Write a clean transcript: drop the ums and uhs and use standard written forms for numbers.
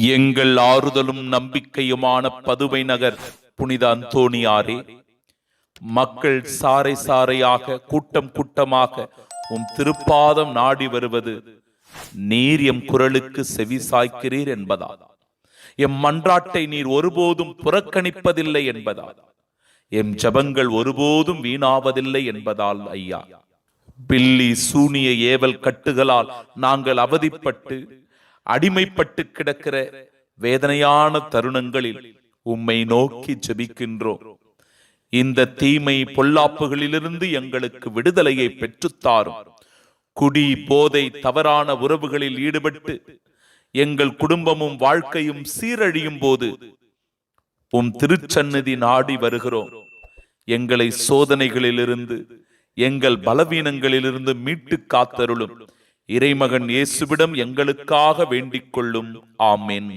எங்கள் ஆறுதலும் நம்பிக்கையுமான பதுவை நகர் புனித அந்தோணியாரே, மக்கள் சாறை சாறையாக கூட்டம் கூட்டமாக உம் திருப்பாதம் நாடி வருவது நீர் எம் குரலுக்கு செவி சாய்க்கிறீர் என்பதால், எம் மன்றாட்டை நீர் ஒருபோதும் புறக்கணிப்பதில்லை என்பதால், எம் ஜபங்கள் ஒருபோதும் வீணாவதில்லை என்பதால் ஐயா, பில்லி சூனிய ஏவல் கட்டுகளால் நாங்கள் அவதிப்பட்டு அடிமைப்பட்டு கிடக்கிற வேதனையான தருணங்களில் உம்மை நோக்கி ஜெபிக்கின்றோம். இந்த தீமை பொல்லாப்புகளிலிருந்து எங்களுக்கு விடுதலையை பெற்றுத்தாரும். குடி போதை தவறான உறவுகளில் ஈடுபட்டு எங்கள் குடும்பமும் வாழ்க்கையும் சீரழியும் போது உம் திருச்சந்நிதி நாடி வருகிறோம். எங்களை சோதனைகளிலிருந்து எங்கள் பலவீனங்களிலிருந்து மீட்டு காத்தருளும். இறைமகன் இயேசுவிடம் எங்களுக்காக வேண்டிக் கொள்ளும். ஆமென்.